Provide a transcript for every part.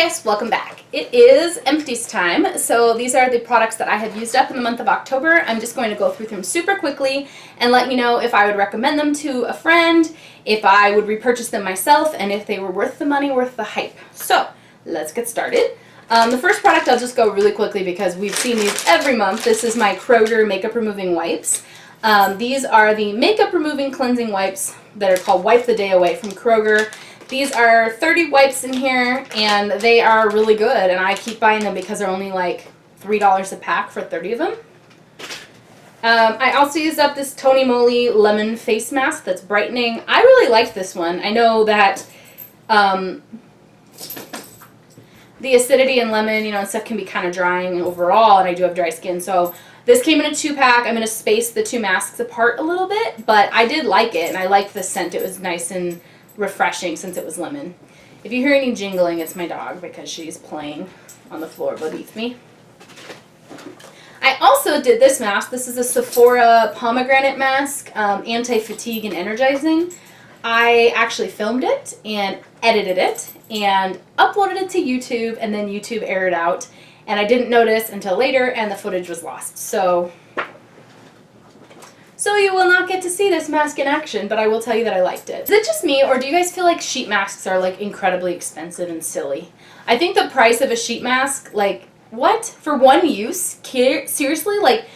Hey guys, welcome back. It is Empties time. So these are the products that I have used up in the month of October. I'm just going to go through them super quickly and let you know if I would recommend them to a friend, if I would repurchase them myself, and if they were worth the money, worth the hype. So let's get started. The first product I'll just go really quickly because we've seen these every month. This is my Kroger makeup removing wipes. These are the makeup removing cleansing wipes that are called Wipe the Day Away from Kroger. These are 30 wipes in here, and they are really good, and I keep buying them because they're only like $3 a pack for 30 of them. I also used up this Tony Moly Lemon Face Mask that's brightening. I really liked this one. I know that the acidity in lemon, and stuff can be kind of drying overall, and I do have dry skin, so this came in a 2-pack. I'm going to space the two masks apart a little bit, but I did like it, and I liked the scent. It was nice and refreshing since it was lemon. If you hear any jingling, it's my dog because she's playing on the floor beneath me. I also did this mask. This is a Sephora pomegranate mask, anti-fatigue and energizing. I actually filmed it and edited it and uploaded it to YouTube, and then YouTube aired out, and I didn't notice until later, and the footage was lost. So you will not get to see this mask in action, but I will tell you that I liked it. Is it just me, or do you guys feel like sheet masks are like incredibly expensive and silly? I think the price of a sheet mask, like, what? For one use? Seriously? Like,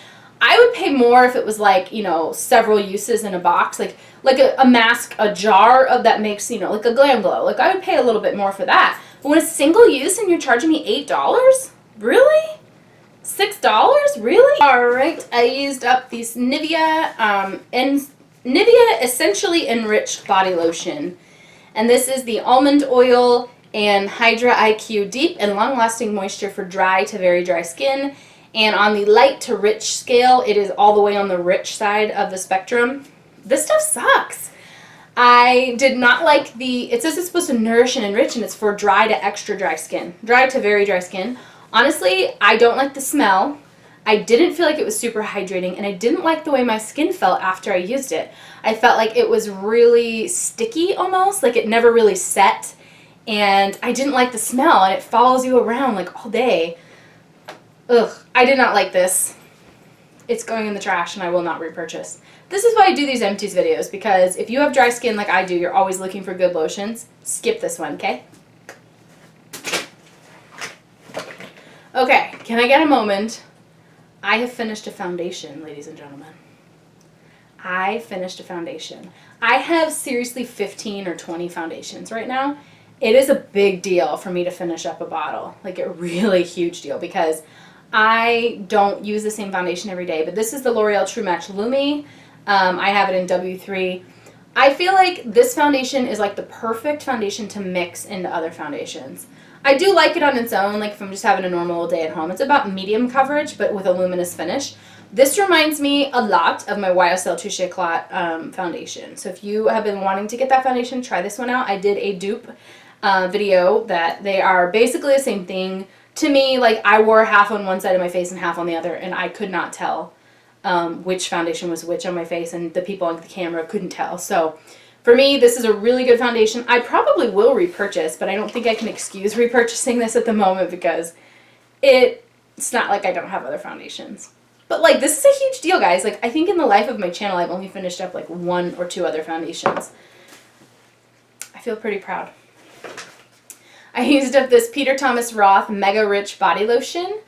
I would pay more if it was like, several uses in a box. Like a mask, a jar of that makes, like a Glam Glow. Like, I would pay a little bit more for that. But when it's single use and you're charging me $8? Really? $6? Really? Alright, I used up these Nivea Essentially Enriched Body Lotion. And this is the Almond Oil and Hydra IQ Deep and Long-Lasting Moisture for Dry to Very Dry Skin. And on the light to rich scale, it is all the way on the rich side of the spectrum. This stuff sucks. I did not like it says it's supposed to nourish and enrich, and it's for dry to extra dry skin. Dry to very dry skin. Honestly, I don't like the smell. I didn't feel like it was super hydrating, and I didn't like the way my skin felt after I used it. I felt like it was really sticky almost, like it never really set, and I didn't like the smell, and it follows you around like all day. Ugh, I did not like this. It's going in the trash, and I will not repurchase. This is why I do these Empties videos, because if you have dry skin like I do, you're always looking for good lotions, skip this one, okay? Okay, can I get a moment? I have finished a foundation, ladies and gentlemen. I finished a foundation. I have seriously 15 or 20 foundations right now. It is a big deal for me to finish up a bottle. Like a really huge deal, because I don't use the same foundation every day. But this is the L'Oreal True Match Lumi. I have it in W3. I feel like this foundation is like the perfect foundation to mix into other foundations. I do like it on its own, like if I'm just having a normal day at home. It's about medium coverage, but with a luminous finish. This reminds me a lot of my YSL Touche Éclat foundation. So if you have been wanting to get that foundation, try this one out. I did a dupe video that they are basically the same thing. To me, like I wore half on one side of my face and half on the other, and I could not tell which foundation was which on my face, and the people on the camera couldn't tell. So for me, this is a really good foundation. I probably will repurchase, but I don't think I can excuse repurchasing this at the moment because it's not like I don't have other foundations. But like, this is a huge deal, guys. Like, I think in the life of my channel, I've only finished up like 1 or 2 other foundations. I feel pretty proud. I used up this Peter Thomas Roth Mega Rich Body Lotion.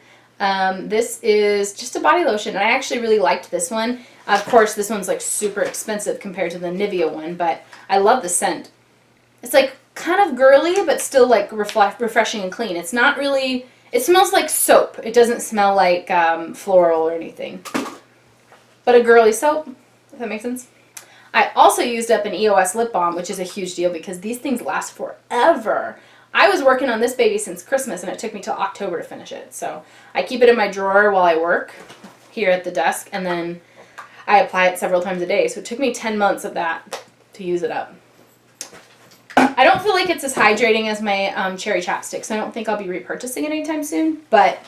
This is just a body lotion, and I actually really liked this one. Of course, this one's like super expensive compared to the Nivea one, but I love the scent. It's like kind of girly, but still like refreshing and clean. It's not really, it smells like soap. It doesn't smell like floral or anything. But a girly soap, if that makes sense. I also used up an EOS lip balm, which is a huge deal because these things last forever. I was working on this baby since Christmas, and it took me till October to finish it. So I keep it in my drawer while I work here at the desk, and then I apply it several times a day. So it took me 10 months of that to use it up. I don't feel like it's as hydrating as my cherry chapstick, so I don't think I'll be repurchasing it anytime soon, but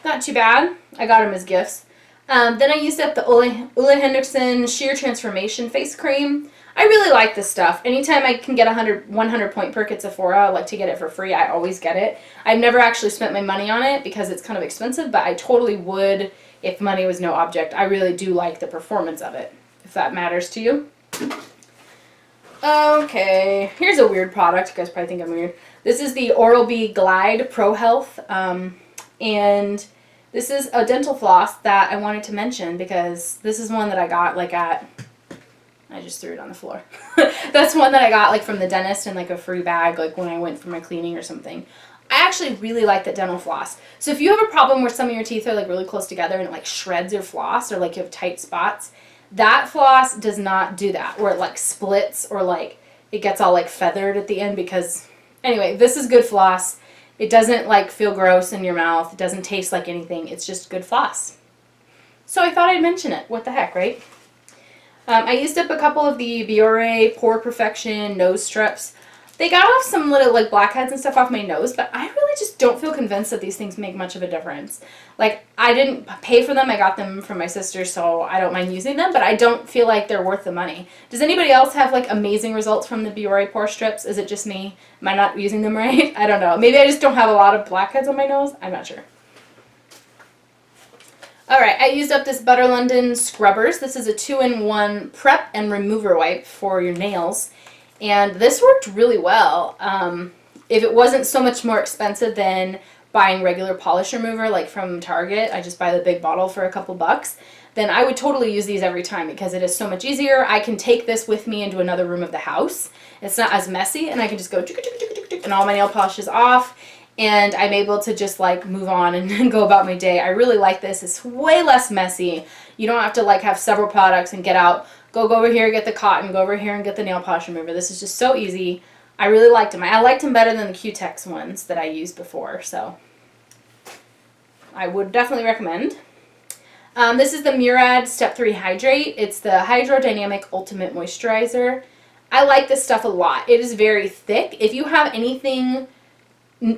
not too bad. I got them as gifts. Then I used up the Ole Henriksen Sheer Transformation Face Cream. I really like this stuff. Anytime I can get 100 point perk at Sephora, I like to get it for free. I always get it. I've never actually spent my money on it because it's kind of expensive, but I totally would if money was no object. I really do like the performance of it, if that matters to you. Okay, here's a weird product. You guys probably think I'm weird. This is the Oral-B Glide Pro Health, and this is a dental floss that I wanted to mention because this is one that I got like at, I just threw it on the floor. That's one that I got like from the dentist in like a free bag, like when I went for my cleaning or something. I actually really like that dental floss. So if you have a problem where some of your teeth are like really close together and it like shreds your floss, or like you have tight spots, that floss does not do that, where it like splits or like it gets all like feathered at the end. Because anyway, this is good floss. It doesn't like feel gross in your mouth. It doesn't taste like anything. It's just good floss. So I thought I'd mention it. What the heck, right? I used up a couple of the Biore Pore Perfection nose strips. They got off some little like blackheads and stuff off my nose, but I really just don't feel convinced that these things make much of a difference. Like, I didn't pay for them. I got them from my sister, so I don't mind using them, but I don't feel like they're worth the money. Does anybody else have like amazing results from the Biore Pore Strips? Is it just me? Am I not using them right? I don't know. Maybe I just don't have a lot of blackheads on my nose. I'm not sure. Alright, I used up this Butter London Scrubbers. This is a 2-in-1 prep and remover wipe for your nails. And this worked really well. If it wasn't so much more expensive than buying regular polish remover like from Target, I just buy the big bottle for a couple bucks, then I would totally use these every time because it is so much easier. I can take this with me into another room of the house. It's not as messy, and I can just go and all my nail polish is off. And I'm able to just like move on and go about my day. I really like this. It's way less messy. You don't have to like have several products and get out, go over here, get the cotton, go over here and get the nail polish remover. This is just so easy. I really liked them. I liked them better than the Q-Tex ones that I used before. So I would definitely recommend. This is the Murad Step 3 Hydrate. It's the Hydrodynamic Ultimate Moisturizer. I like this stuff a lot. It is very thick. If you have anything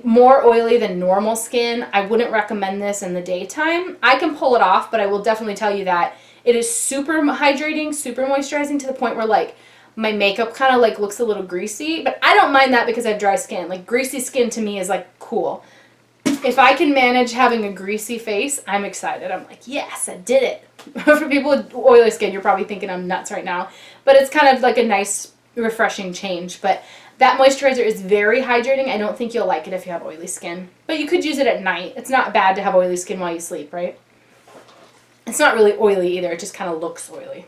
more oily than normal skin, I wouldn't recommend this in the daytime. I can pull it off, but I will definitely tell you that it is super hydrating, super moisturizing to the point where like my makeup kind of like looks a little greasy, but I don't mind that because I have dry skin. Like greasy skin to me is like cool. If I can manage having a greasy face, I'm excited. I'm like, yes, I did it. For people with oily skin, you're probably thinking I'm nuts right now, but it's kind of like a nice refreshing change. But that moisturizer is very hydrating. I don't think you'll like it if you have oily skin. But you could use it at night. It's not bad to have oily skin while you sleep, right? It's not really oily either. It just kind of looks oily.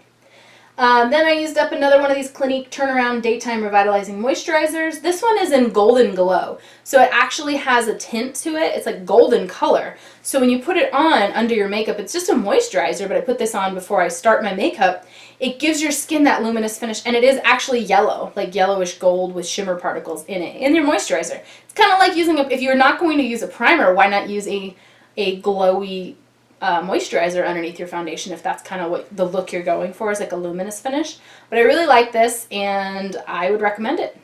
Then I used up another one of these Clinique Turnaround Daytime Revitalizing Moisturizers. This one is in Golden Glow. So it actually has a tint to it. It's like golden color. So when you put it on under your makeup, it's just a moisturizer, but I put this on before I start my makeup. It gives your skin that luminous finish, and it is actually yellow, like yellowish gold with shimmer particles in it, in your moisturizer. It's kind of like using if you're not going to use a primer, why not use a glowy moisturizer underneath your foundation if that's kind of what the look you're going for, is like a luminous finish. But I really like this, and I would recommend it.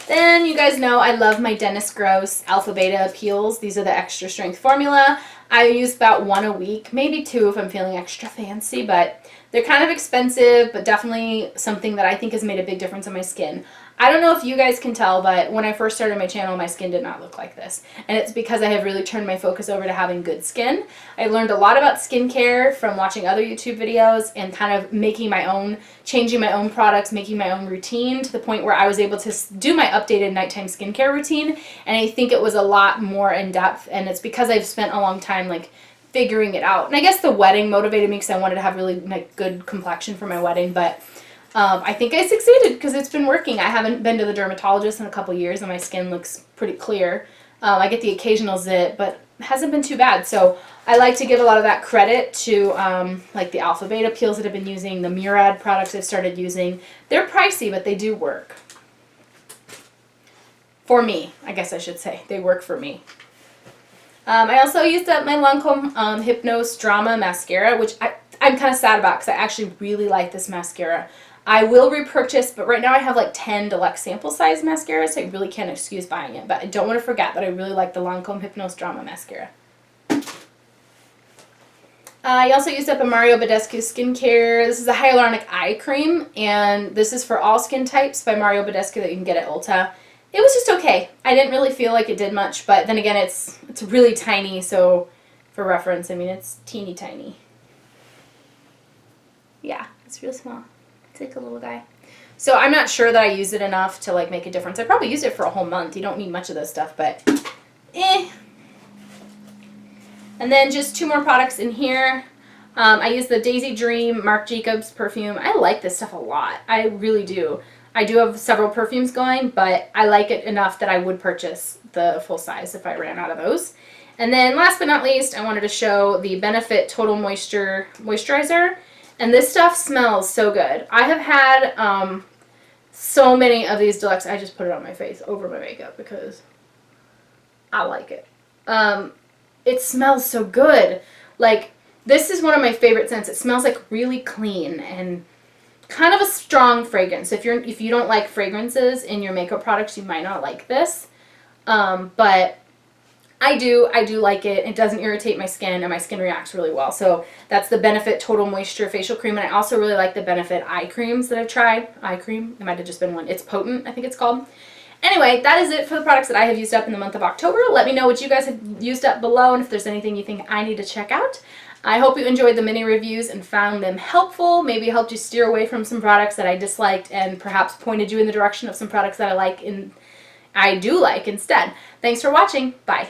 Then you guys know I love my Dennis Gross Alpha Beta peels. These are the extra strength formula. I use about one a week, maybe two if I'm feeling extra fancy, but they're kind of expensive, but definitely something that I think has made a big difference on my skin. I don't know if you guys can tell, but when I first started my channel, my skin did not look like this. And it's because I have really turned my focus over to having good skin. I learned a lot about skincare from watching other YouTube videos and kind of making my own, changing my own products, making my own routine to the point where I was able to do my updated nighttime skincare routine. And I think it was a lot more in depth, and it's because I've spent a long time like figuring it out. And I guess the wedding motivated me because I wanted to have really like good complexion for my wedding, but I think I succeeded because it's been working. I haven't been to the dermatologist in a couple years and my skin looks pretty clear. I get the occasional zit, but it hasn't been too bad. So I like to give a lot of that credit to like the Alpha Beta peels that I've been using, the Murad products I've started using. They're pricey, but they do work. For me, I guess I should say. They work for me. I also used up my Lancome Hypnose Drama Mascara, which I'm kind of sad about because I actually really like this mascara. I will repurchase, but right now I have like 10 deluxe sample size mascaras, so I really can't excuse buying it. But I don't want to forget that I really like the Lancome Hypnose Drama Mascara. I also used up a Mario Badescu skincare. This is a hyaluronic eye cream, and this is for all skin types by Mario Badescu that you can get at Ulta. It was just okay. I didn't really feel like it did much, but then again, it's really tiny, so for reference, I mean, it's teeny tiny. Yeah, it's real small. It's like a little guy. So I'm not sure that I used it enough to like make a difference. I probably used it for a whole month. You don't need much of this stuff, but eh. And then just 2 more products in here. I use the Daisy Dream Marc Jacobs perfume. I like this stuff a lot. I really do. I do have several perfumes going, but I like it enough that I would purchase the full size if I ran out of those. And then last but not least, I wanted to show the Benefit Total Moisture Moisturizer. And this stuff smells so good. I have had so many of these deluxe. I just put it on my face over my makeup because I like it. It smells so good. Like, this is one of my favorite scents. It smells like really clean and kind of a strong fragrance. If you don't like fragrances in your makeup products, you might not like this. But I do like it. It doesn't irritate my skin, and my skin reacts really well. So that's the Benefit Total Moisture Facial Cream, and I also really like the Benefit Eye Creams that I've tried. Eye Cream, it might have just been one. It's Potent, I think it's called. Anyway, that is it for the products that I have used up in the month of October. Let me know what you guys have used up below, and if there's anything you think I need to check out. I hope you enjoyed the mini reviews and found them helpful. Maybe helped you steer away from some products that I disliked and perhaps pointed you in the direction of some products that I do like instead. Thanks for watching. Bye.